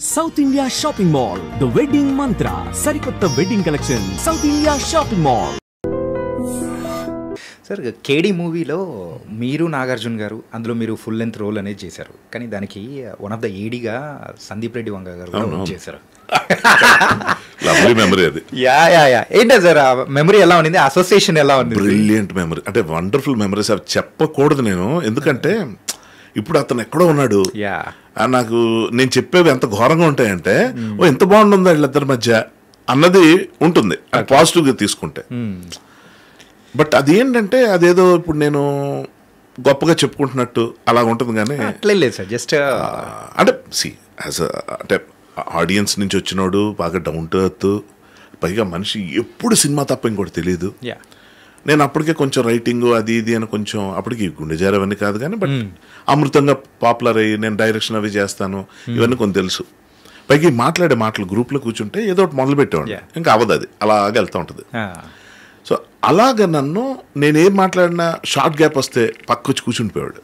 South India shopping mall the wedding Mantra సరికొత్త wedding collection South India shopping mall. Sir Kedi మూవీలో మీరు నాగార్జున గారు అందులో మీరు ఫుల్ లెంత్ రోల్ అనేది చేశారు, కానీ దానికి వన్ ఆఫ్ ద ఏడీగా సందీప్ రెడ్డి వంగ గారు చేశారు. మెమరీ అది ఏంటో సార్ ఆ మెమరీ ఎలా ఉంది, అసోసియేషన్ ఎలా ఉంది? బ్రిలియంట్ మెమరీ, అంటే వండర్ఫుల్ మెమరీస్. అవి చెప్పకూడదు నేను, ఎందుకంటే ఇప్పుడు అతను ఎక్కడో ఉన్నాడు. నాకు నేను చెప్పేవి ఎంత ఘోరంగా ఉంటాయంటే ఓ ఎంత బాగుంటుందో వీళ్ళిద్దరి మధ్య అన్నది ఉంటుంది పాజిటివ్గా తీసుకుంటే. బట్ అది ఏంటంటే అదేదో ఇప్పుడు నేను గొప్పగా చెప్పుకుంటున్నట్టు అలా ఉంటుంది, కానీ లేదు సార్. జస్ట్ అంటే అంటే ఆడియన్స్ నుంచి వచ్చినోడు బాగా డౌన్ టు ఎర్త్, పైగా మనిషి ఎప్పుడు సినిమా తప్ప ఇంకోటి తెలియదు. నేను అప్పటికే కొంచెం రైటింగ్ అది ఇది అని కొంచెం అప్పటికి గుండె జారవన్నీ కాదు, కానీ బట్ అమృతంగా పాపులర్ అయ్యి నేను డైరెక్షన్ అవి చేస్తాను ఇవన్నీ కొంచెం తెలుసు. పైకి మాట్లాడే మాటలు గ్రూప్లో కూర్చుంటే ఏదో ఒకటి మొదలు పెట్టేవాడు, ఇంకా అవ్వదు, అది అలాగే వెళ్తూ ఉంటుంది. సో అలాగ నన్ను నేనేం మాట్లాడినా షార్ట్ గ్యాప్ వస్తే పక్క వచ్చి కూర్చుండిపోయాడు.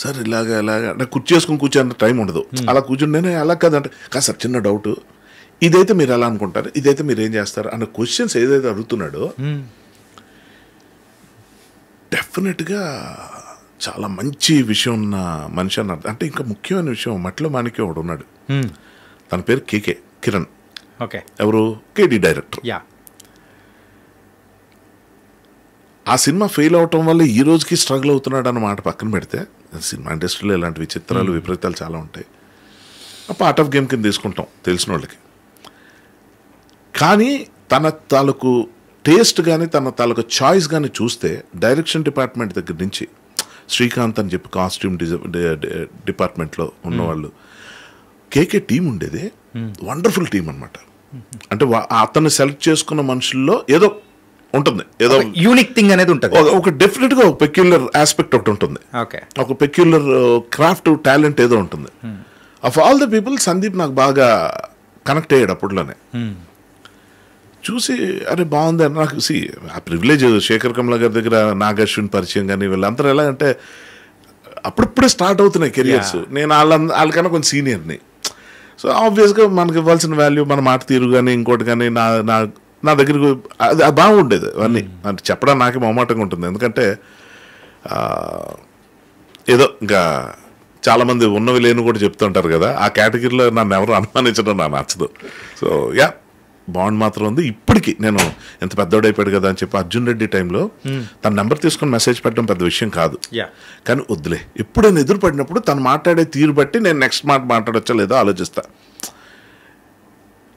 సార్ ఇలాగా నాకు కుర్చీ చేసుకుని కూర్చోంత టైం ఉండదు, అలా కూర్చుంటే నేను అలా కాదంటే కాదు సార్ చిన్న డౌట్, ఇదైతే మీరు ఎలా అనుకుంటారు, ఇదైతే మీరు ఏం చేస్తారు అన్న క్వశ్చన్స్ ఏదైతే అడుగుతున్నాడో డెఫినెట్గా చాలా మంచి విషయం ఉన్న మనిషి అన్నారు. అంటే ఇంకా ముఖ్యమైన విషయం, మట్లో మాణిక్యం ఒకడు ఉన్నాడు, తన పేరు కేకే కిరణ్. ఓకే, ఎవరు? కేడీ డైరెక్టర్. ఆ సినిమా ఫెయిల్ అవటం వల్ల ఈ రోజుకి స్ట్రగుల్ అవుతున్నాడు అన్నమాట పక్కన పెడితే, సినిమా ఇండస్ట్రీలో ఇలాంటి విచిత్రాలు విపరీతాలు చాలా ఉంటాయి. పార్ట్ ఆఫ్ గేమ్ కింద తీసుకుంటాం తెలిసిన వాళ్ళకి. కానీ తన తాలూకు టేస్ట్ కానీ తన తాలూకు చాయిస్ కానీ చూస్తే డైరెక్షన్ డిపార్ట్మెంట్ దగ్గర నుంచి శ్రీకాంత్ అని చెప్పి కాస్ట్యూమ్ డిపార్ట్మెంట్లో ఉన్నవాళ్ళు, కేకే టీం ఉండేది వండర్ఫుల్ టీం అనమాట. అంటే అతన్ని సెలెక్ట్ చేసుకున్న మనుషుల్లో ఏదో ఉంటుంది, ఏదో యూనిక్ థింగ్ అనేది ఉంటుంది, ఒక డెఫినెట్గా ఒక పెక్యులర్ ఆస్పెక్ట్ ఒకటి ఉంటుంది, ఒక పెక్యులర్ క్రాఫ్ట్ టాలెంట్ ఏదో ఉంటుంది. Of all the people Sandeep నాకు బాగా కనెక్ట్ అయ్యాడు అప్పట్లోనే. చూసి అరే బాగుంది అని నాకు ఆ ప్రివిలేజ్. శేఖర్ కమల గారి దగ్గర నాగార్జున పరిచయం కానీ వీళ్ళందరూ ఎలా అంటే అప్పుడప్పుడే స్టార్ట్ అవుతున్నాయి కెరియర్స్. నేను వాళ్ళకన్నా కొంచెం సీనియర్ని. సో ఆబ్వియస్గా మనకి ఇవ్వాల్సిన వాల్యూ మన మాట తీరు కానీ ఇంకోటి కానీ నా దగ్గరకు అది బాగుండేది. అవన్నీ అంటే చెప్పడం నాకే మొహమాటంగా ఉంటుంది, ఎందుకంటే ఏదో ఇంకా చాలామంది ఉన్నవి లేని కూడా చెప్తుంటారు కదా, ఆ కేటగిరీలో నన్ను ఎవరు అనుమానించడం నాకు నచ్చదు. సో బాండ్ మాత్రం ఉంది ఇప్పటికీ. నేను ఎంత పెద్దోడైపోయాడు కదా అని చెప్పి అర్జున్ రెడ్డి టైంలో తన నెంబర్ తీసుకొని మెసేజ్ పెట్టడం పెద్ద విషయం కాదు, కానీ వద్దులే ఎప్పుడైనా ఎదురుపడినప్పుడు తను మాట్లాడే తీరు బట్టి నేను నెక్స్ట్ మాట మాట్లాడొచ్చా లేదో ఆలోచిస్తా.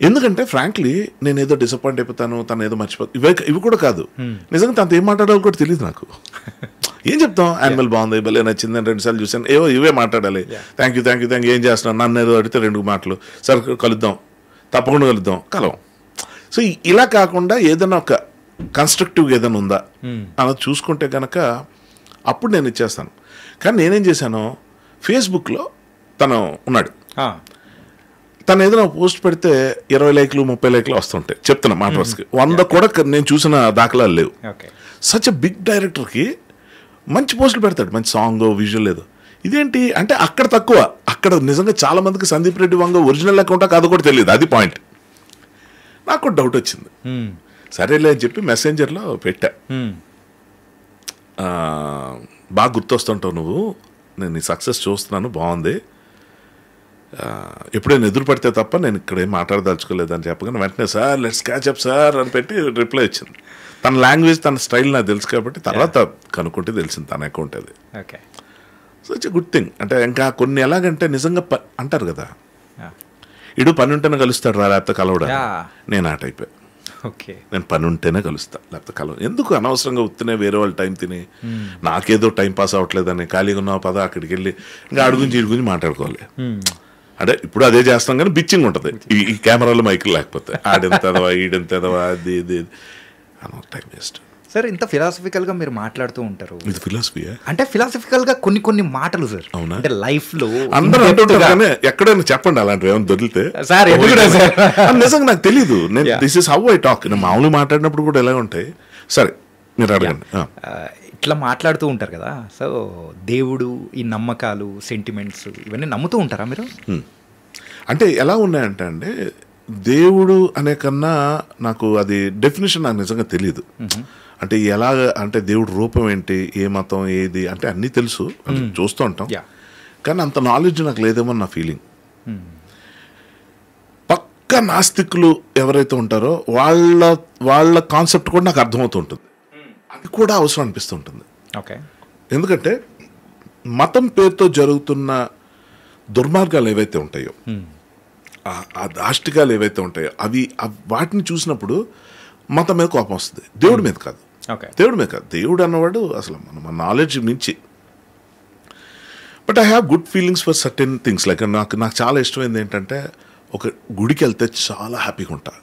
ఎందుకంటే ఫ్రాంక్లీ నేను ఏదో డిసప్పాయింట్ అయిపోతాను, తను ఏదో మర్చిపోతాను, ఇవి కూడా కాదు. నిజంగా తనతో ఏం మాట్లాడాలో కూడా తెలియదు నాకు. ఏం చెప్తాం, యానిమల్ బాగుంది, భలే నచ్చింది అని 2 సార్లు చూసాను, ఇవే మాట్లాడాలి. థ్యాంక్ యూ ఏం చేస్తున్నాను, నన్ను ఏదో అడిగితే 2 మాటలు, సార్ కలుద్దాం, తప్పకుండా కలవం. సో ఇలా కాకుండా ఏదైనా ఒక కన్స్ట్రక్టివ్గా ఏదైనా ఉందా అన్నది చూసుకుంటే కనుక అప్పుడు నేను ఇచ్చేస్తాను. కానీ నేనేం చేశాను, ఫేస్బుక్లో తను ఉన్నాడు, తను ఏదైనా పోస్ట్ పెడితే 20 లైక్లు 30 లైక్లు వస్తుంటాయి. చెప్తున్నా మాట వరుసకి 100 కూడా నేను చూసిన దాఖలాలు లేవు. సచ్ ఎ బిగ్ డైరెక్టర్కి మంచి పోస్టులు పెడతాడు, మంచి సాంగ్ విజువల్ లేదు. ఇదేంటి అంటే అక్కడ తక్కువ, అక్కడ నిజంగా చాలా మందికి సందీప్ రెడ్డి వంగ ఒరిజినల్ అకౌంటా కాదు కూడా తెలియదు, అది పాయింట్. నాకు డౌట్ వచ్చింది, సరేలే అని చెప్పి మెసెంజర్లో పెట్టా. బాగా గుర్తొస్తుంటావు నువ్వు, నేను నీ సక్సెస్ చూస్తున్నాను, బాగుంది, ఎప్పుడైనా ఎదురు పడితే తప్ప నేను ఇక్కడ ఏం మాట్లాడదలుచుకోలేదని చెప్పగానే వెంటనే sir let's catch up sir అని పెట్టి రిప్లై వచ్చింది. తన లాంగ్వేజ్ తన స్టైల్ నాకు తెలుసు కాబట్టి తర్వాత కనుక్కుంటే తెలిసింది తన అకౌంట్ అది. So it's good thing. అంటే ఇంకా కొన్ని ఎలాగంటే నిజంగా అంటారు కదా, ఇడు పని ఉంటేనే కలుస్తాడు రా లేకపోతే కలవడా, నేను ఆ టైపే. నేను పని ఉంటేనే కలుస్తా లేకపోతే కలవ. ఎందుకు అనవసరంగా ఉత్తినే వేరే వాళ్ళు టైం తిని నాకేదో టైం పాస్ అవ్వట్లేదని ఖాళీగా ఉన్నావు పద అక్కడికి వెళ్ళి ఇంకా అడుగుంచి ఇడుగుంచి మాట్లాడుకోవాలి. అంటే ఇప్పుడు అదే చేస్తాం కానీ బిచ్చింగ్ ఉంటుంది ఈ కెమెరాలో మైకులు లేకపోతే, ఆడెంతదవా ఈడెంతదవా అది ఇది అనో టైం వేస్ట్. సార్ ఇంత ఫిలాసఫికల్గా మీరు మాట్లాడుతూ ఉంటారు, ఇది ఫిలాసఫీయా అంటే ఫిలాసఫికల్గా కొన్ని మాటలు సార్, అంటే లైఫ్లో అందరూ అంటుంటారు కానీ ఎక్కడైనా చెప్పండి అలాంటివి ఏమైనా దొరికితే. సార్ నిజంగా నాకు తెలీదు, నేను this is how I talk. నేను మామూలు మాట్లాడినప్పుడు కూడా ఎలా ఉంటాయి. సరే మీరు అడగండి. ఇట్లా మాట్లాడుతూ ఉంటారు కదా, సో దేవుడు, ఈ నమ్మకాలు, సెంటిమెంట్స్ ఇవన్నీ నమ్ముతూ ఉంటారా మీరు? అంటే ఎలా ఉన్నాయంటే అండి, దేవుడు అనే కన్నా నాకు అది డెఫినేషన్ నాకు నిజంగా తెలియదు. అంటే ఎలాగ అంటే దేవుడు రూపం ఏంటి, ఏ మతం ఏది అంటే అన్నీ తెలుసు, అంటే చూస్తూ ఉంటాం, కానీ అంత నాలెడ్జ్ నాకు లేదేమో నా ఫీలింగ్. పక్క నాస్తికులు ఎవరైతే ఉంటారో వాళ్ళ కాన్సెప్ట్ కూడా నాకు అర్థమవుతూ ఉంటుంది. అది కూడా అవసరం అనిపిస్తూ ఉంటుంది. ఎందుకంటే మతం పేరుతో జరుగుతున్న దుర్మార్గాలు ఏవైతే ఉంటాయో, ఆ దాష్టికాలు ఏవైతే ఉంటాయో అవి వాటిని చూసినప్పుడు మతం మీద కోపం వస్తుంది, దేవుడి మీద కాదు. దేవుడు అన్నవాడు అసలు మన నాలెడ్జ్ మించి. But I have good feelings for certain things. Like నాకు చాలా ఇష్టమైంది ఏంటంటే, ఒక గుడికి వెళ్తే చాలా హ్యాపీగా ఉంటా.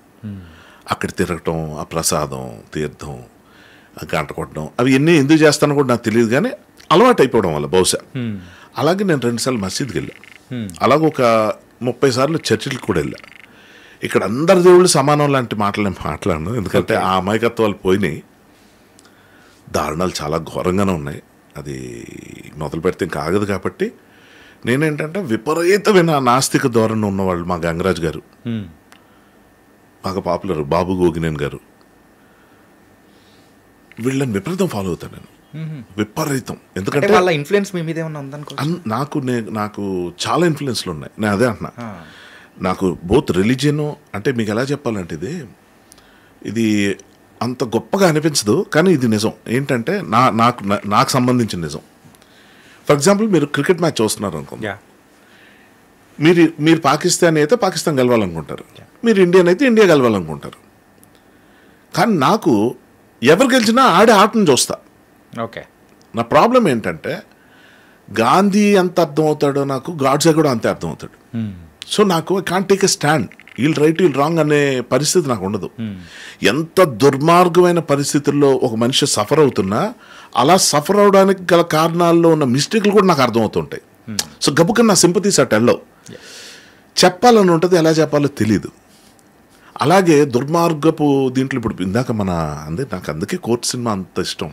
అక్కడ తిరగటం, ఆ ప్రసాదం, తీర్థం, గంట కొట్టడం, అవి ఎన్ని ఎందుకు చేస్తానో కూడా నాకు తెలియదు, కానీ అలవాటు అయిపోవడం వల్ల బహుశా. అలాగే నేను 2 సార్లు మసీద్కి వెళ్ళా, అలాగే ఒక 30 సార్లు చర్చిలకు కూడా వెళ్ళా. ఇక్కడ అందరి దేవుళ్ళు సమానం లాంటి మాటలు నేను మాట్లాడను, ఎందుకంటే ఆ అమాయకత్వాలు పోయినాయి. దారుణాలు చాలా ఘోరంగానే ఉన్నాయి, అది మొదలు పెడితే ఇంకా ఆగదు. కాబట్టి నేనేంటంటే విపరీతమైన నాస్తిక ధోరణి ఉన్నవాళ్ళు మా గంగరాజు గారు, బాగా పాపులర్ బాబు గోగినేని గారు, వీళ్ళని విపరీతం ఫాలో అవుతాను నేను, విపరీతం. ఎందుకంటే వాళ్ళ ఇన్ఫ్లుయెన్స్ మీ మీద ఏమన్నా ఉందనుకో. నాకు చాలా ఇన్ఫ్లుయెన్స్లు ఉన్నాయి. నేను అదే అంటున్నా, నాకు బోత్ రిలీజియన్ అంటే మీకు ఎలా చెప్పాలంటే ఇది అంత గొప్పగా అనిపించదు, కానీ ఇది నిజం. ఏంటంటే నాకు సంబంధించిన నిజం. ఫర్ ఎగ్జాంపుల్, మీరు క్రికెట్ మ్యాచ్ చూస్తున్నారు అనుకోండి, మీరు పాకిస్తాన్ అయితే పాకిస్తాన్ గెలవాలనుకుంటారు, మీరు ఇండియన్ అయితే ఇండియా గెలవాలనుకుంటారు. కానీ నాకు ఎవరు గెలిచినా ఆడే ఆటను చూస్తా. నా ప్రాబ్లం ఏంటంటే, గాంధీ ఎంత అర్థమవుతాడో నాకు గాడ్సే కూడా అంతే అర్థమవుతాడు. సో నాకు I can't take a stand, వీళ్ళు రైట్ వీళ్ళు రాంగ్ అనే పరిస్థితి నాకు ఉండదు. ఎంత దుర్మార్గమైన పరిస్థితుల్లో ఒక మనిషి సఫర్ అవుతున్నా, అలా సఫర్ అవడానికి గల కారణాల్లో ఉన్న మిస్టేక్లు కూడా నాకు అర్థమవుతుంటాయి. సో గబుకన్నా నా సింపతీస్ అట్ వెళ్ళవు. చెప్పాలని ఉంటుంది, ఎలా చెప్పాలో తెలీదు. అలాగే దుర్మార్గపు దీంట్లో ఇప్పుడు ఇందాక నాకు అందుకే కోర్టు సినిమా అంత ఇష్టం.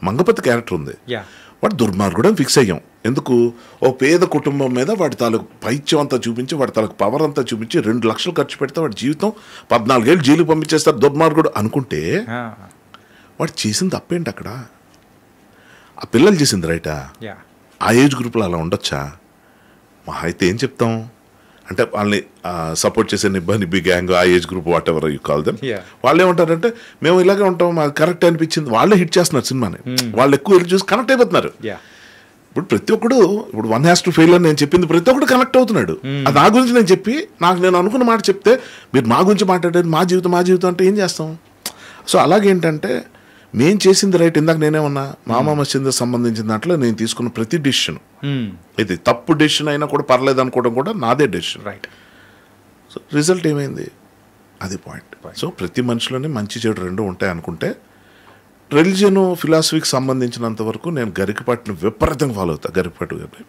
మంగపతి క్యారెక్టర్ ఉంది, వాడు దుర్మార్గుడు అని ఫిక్స్ అయ్యాం. ఎందుకు? ఓ పేద కుటుంబం మీద వాడి తాలూకు పైత్యం అంతా చూపించి, వాడి తాలూకు పవర్ అంతా చూపించి 2 లక్షలు ఖర్చు పెడితే వాడి జీవితం 14 ఏళ్ళు జైలుకి పంపించేస్తారు దుర్మార్గుడు అనుకుంటే, వాడు చేసింది తప్పేంటి అక్కడ? ఆ పిల్లలు చేసింది రైటా? ఆ ఏజ్ గ్రూప్లో అలా ఉండొచ్చా? మా అయితే ఏం చెప్తాం అంటే, వాళ్ళని సపోర్ట్ చేసే నిబ్బి గ్యాంగ్, ఆ age group, what ever you call them, వాళ్ళు ఏమంటారంటే మేము ఇలాగే ఉంటాం, మాకు కరెక్ట్ అనిపించింది. వాళ్ళే హిట్ చేస్తున్నారు సినిమాని, వాళ్ళు ఎక్కువ వెళ్ళి చూసి కనెక్ట్ అయిపోతున్నారు. ఇప్పుడు ప్రతి ఒక్కడు ఇప్పుడు 1 has to fail అని నేను చెప్పింది ప్రతి ఒక్కడు కనెక్ట్ అవుతున్నాడు. అది నా గురించి నేను చెప్పి, నేను అనుకున్న మాట చెప్తే మీరు మా గురించి మాట్లాడేది మా జీవితం అంటే ఏం చేస్తాం? సో అలాగేంటంటే, నేను చేసింది రైట్. ఇందాక నేనేమన్నా మామా మసీద్ సంబంధించిన దాంట్లో నేను తీసుకున్న ప్రతి డెసిషన్, ఇది తప్పు డెసిషన్ అయినా కూడా పర్లేదు అనుకోవడం కూడా నాదే డెసిషన్, రైట్. సో రిజల్ట్ ఏమైంది? అది పాయింట్. సో ప్రతి మనిషిలోనే మంచి చెడు 2 ఉంటాయి అనుకుంటే, రిలీజియన్ ఫిలాసఫీకి సంబంధించినంత వరకు నేను గరికపాటిని విపరీతంగా ఫాలో అవుతా. గరికపాటి గారిని,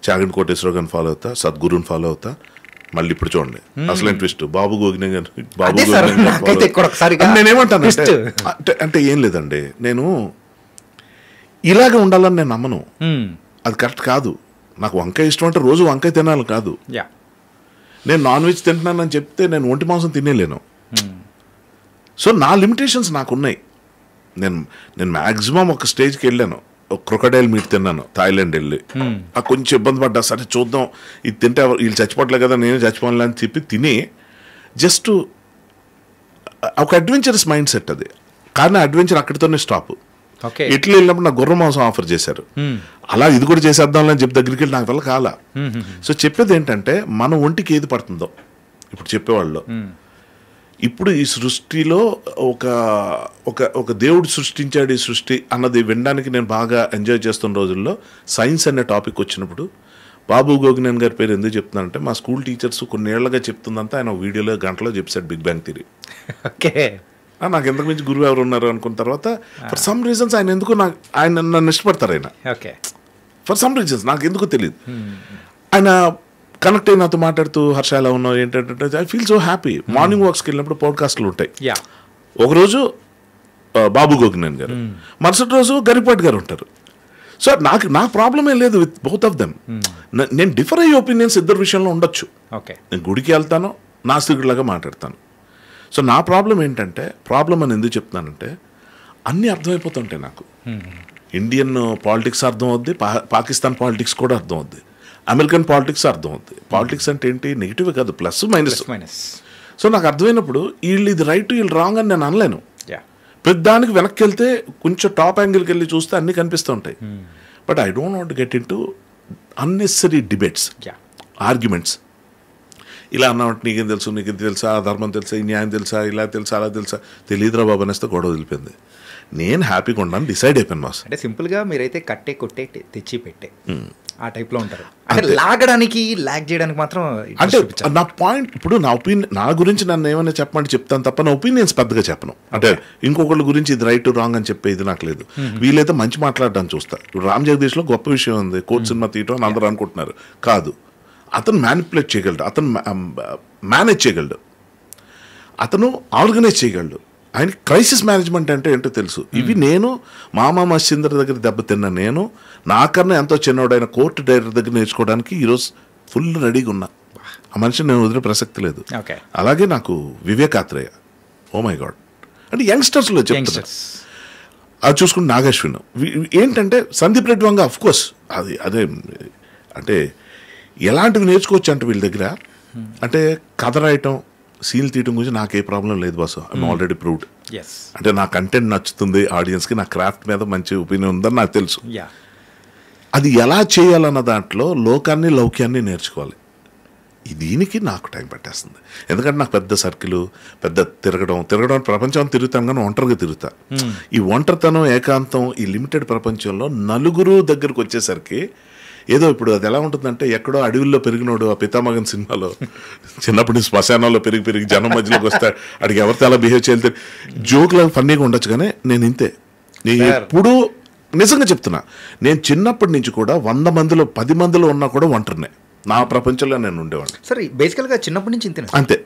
చాగంటి కోటేశ్వర గారిని ఫాలో అవుతా, సద్గురుని ఫాలో అవుతా. మళ్ళీ ఇప్పుడు చూడండి అసలేం ట్విస్ట్, బాబు గోగినే గారు. నేనేమంటాను అంటే ఏం లేదండి, నేను ఇలాగే ఉండాలని నేను నమ్మను, అది కరెక్ట్ కాదు. నాకు వంకాయ ఇష్టం అంటే రోజు వంకాయ తినాలి కాదు. నేను నాన్ వెజ్ తింటున్నానని చెప్తే నేను ఒంటి మాంసం తినేలేను. సో నా లిమిటేషన్స్ నాకున్నాయి. నేను మ్యాక్సిమం ఒక స్టేజ్కి వెళ్ళాను, ఒక క్రొకడైల్ మీట్ తిన్నాను థాయిలాండ్ వెళ్ళి. కొంచెం ఇబ్బంది పడ్డా, సరే చూద్దాం ఇది తింటే వీళ్ళు చచ్చిపోవట్లే కదా, నేనే చచ్చిపోలే అని చెప్పి తిని, జస్ట్ ఒక అడ్వెంచరస్ మైండ్ సెట్ అది. కానీ అడ్వెంచర్ అక్కడితోనే స్టాప్. ఇట్లా వెళ్ళినప్పుడు నాకు గుర్ర మాంసం ఆఫర్ చేశారు, అలా ఇది కూడా చేసేద్దాం అని చెప్పి దగ్గరికి వెళ్ళి నాకు వల్ల కాల. సో చెప్పేది ఏంటంటే, మన ఒంటికి ఏది పడుతుందో ఇప్పుడు చెప్పేవాళ్ళు. ఇప్పుడు ఈ సృష్టిలో ఒక దేవుడు సృష్టించాడు ఈ సృష్టి అన్నది వినడానికి నేను బాగా ఎంజాయ్ చేస్తున్న రోజుల్లో, సైన్స్ అనే టాపిక్ వచ్చినప్పుడు బాబు గోగినేని గారి పేరు ఎందుకు చెప్తున్నానంటే, మా స్కూల్ టీచర్స్ కొన్నేళ్లుగా చెప్తుందంతా ఆయన వీడియోలో గంటలో చెప్పాడు బిగ్ బ్యాంగ్ థియరీ. నాకు ఎంతకు మించి గురువు ఎవరు ఉన్నారు అనుకున్న తర్వాత, ఫర్ సమ్ రీజన్స్ ఆయన నన్ను ఇష్టపడతారు. ఆయన ఫర్ సమ్ రీజన్స్ నాకు ఎందుకో తెలియదు, ఆయన కనెక్ట్ అయి నాతో మాట్లాడుతూ, హర్ష ఎలా ఉన్నావు ఏంటంటే, I feel so happy. Morning వాక్స్కి వెళ్ళినప్పుడు పాడ్కాస్ట్లు ఉంటాయి. ఒకరోజు బాబు గోగినేని గారు, మరుసటి రోజు గరికపాటి గారు ఉంటారు. సో నా ప్రాబ్లమే లేదు విత్ బోత్ ఆఫ్ దెమ్. నేను డిఫర్ అయ్యే ఒపీనియన్స్ ఇద్దరు విషయంలో ఉండొచ్చు. ఓకే, నేను గుడికి వెళ్తాను, నాస్తికుడిలాగా మాట్లాడతాను. సో నా ప్రాబ్లం ఏంటంటే, ప్రాబ్లం అని ఎందుకు చెప్తున్నానంటే అన్నీ అర్థమైపోతుంటాయి నాకు. ఇండియన్ పాలిటిక్స్ అర్థం అవుద్ది, పాకిస్తాన్ పాలిటిక్స్ కూడా అర్థం అవుద్ది, అమెరికన్ పాలిటిక్స్ అర్థం అవుద్ది. పాలిటిక్స్ అంటే ఏంటి, నెగిటివ్ కాదు, ప్లస్ మైనస్. సో నాకు అర్థమైనప్పుడు వీళ్ళు ఇది రైట్ వీళ్ళు రాంగ్ అని నేను అనలేను. ప్రతి దానికి వెనక్కి వెళ్తే కొంచెం టాప్ యాంగిల్కి వెళ్ళి చూస్తే అన్నీ కనిపిస్తూ ఉంటాయి. But I don't want get in to unnecessary debates, arguments. ఇలా అన్నమాట నీకేం తెలుసు, నీకు ఇది తెలుసా, ఆ ధర్మం తెలుసా, ఈ న్యాయం తెలుసా, ఇలా తెలుసా, అలా తెలుసా, తెలియదురా బాబు అనేస్తే గొడవ వదిలిపోయింది. నేను హ్యాపీగా ఉన్నాను, డిసైడ్ అయిపోయాను బాస్. అంటే సింపుల్గా మీరైతే కట్టే కొట్టే తెచ్చి పెట్టే ఆ టైప్లో ఉంటారు. అంటే లాగడానికి లాగ్ చేయడానికి మాత్రం అంటే నా పాయింట్, ఇప్పుడు నా గురించి నన్ను ఏమైనా చెప్పమంటే చెప్తాను తప్ప నా ఒపీనియన్స్ పెద్దగా చెప్పను. అంటే ఇంకొకళ్ళ గురించి ఇది రైట్ రాంగ్ అని చెప్పే ఇది నాకు లేదు. వీళ్ళైతే మంచి మాట్లాడడానికి చూస్తా. ఇప్పుడు రామ్ జగదీష్లో గొప్ప విషయం ఉంది, కోర్టు సినిమా తీయటం అని అందరూ అనుకుంటున్నారు. కాదు, అతను మ్యానిపులేట్ చేయగలడు, అతను మేనేజ్ చేయగలడు, అతను ఆర్గనైజ్ చేయగలడు. ఆయన క్రైసిస్ మేనేజ్మెంట్ అంటే ఏంటో తెలుసు. ఇవి నేను మామా మహేందర్ దగ్గర దెబ్బతిన్నా, నేను నాకన్నా ఎంతో చిన్నోడైన కోర్టు డైరెక్టర్ దగ్గర నేర్చుకోవడానికి ఈరోజు ఫుల్ రెడీగా ఉన్నా. ఆ మనిషిని నేను వదిలే ప్రసక్తి లేదు. అలాగే నాకు వివేకాత్రేయ, ఓ మై గాడ్, అంటే యంగ్స్టర్స్లో చెప్తాను. అది చూసుకుంటే నాగేశ్వన్ ఏంటంటే, సందీప్ రెడ్డి వంగ అఫ్ కోర్స్ అదే అంటే ఎలాంటివి నేర్చుకోవచ్చు అంటే వీళ్ళ దగ్గర. అంటే కథ రాయటం, సీన్లు తీయటం గురించి నాకే ప్రాబ్లం లేదు బాసు. I'm already proved. అంటే నా కంటెంట్ నచ్చుతుంది ఆడియన్స్కి, నా క్రాఫ్ట్ మీద మంచి ఒపీనియన్ ఉందని నాకు తెలుసు. అది ఎలా చేయాలన్న దాంట్లో లోకాన్ని లౌక్యాన్ని నేర్చుకోవాలి. దీనికి నాకు టైం పట్టేస్తుంది. ఎందుకంటే నాకు పెద్ద సర్కిల్, పెద్ద తిరగడం ప్రపంచం తిరుగుతాను కానీ ఒంటరిగా తిరుగుతా. ఈ ఒంటరితనం, ఏకాంతం, ఈ లిమిటెడ్ ప్రపంచంలో నలుగురు దగ్గరకు వచ్చేసరికి ఏదో ఇప్పుడు అది ఎలా ఉంటుందంటే, ఎక్కడో అడవిలో పెరిగినోడు ఆ పితామగన్ సినిమాలో చిన్నప్పటి నుంచి శ్మశానాల్లో పెరిగి జనం మధ్యలోకి వస్తాడు, అడిగి ఎవరితో అలా బిహేవ్ చేయాలి, జోక్లా ఫన్నీగా ఉండొచ్చు. కానీ నేను ఇంతే, నేను ఎప్పుడు నిజంగా చెప్తున్నా, నేను చిన్నప్పటి నుంచి కూడా 100 మందిలో 10 మందిలో ఉన్నా కూడా ఒంటరినే. నా ప్రపంచంలో నేను ఉండేవాడిని. సరే, బేసికల్గా చిన్నప్పటి నుంచి ఇంతే. అంతే,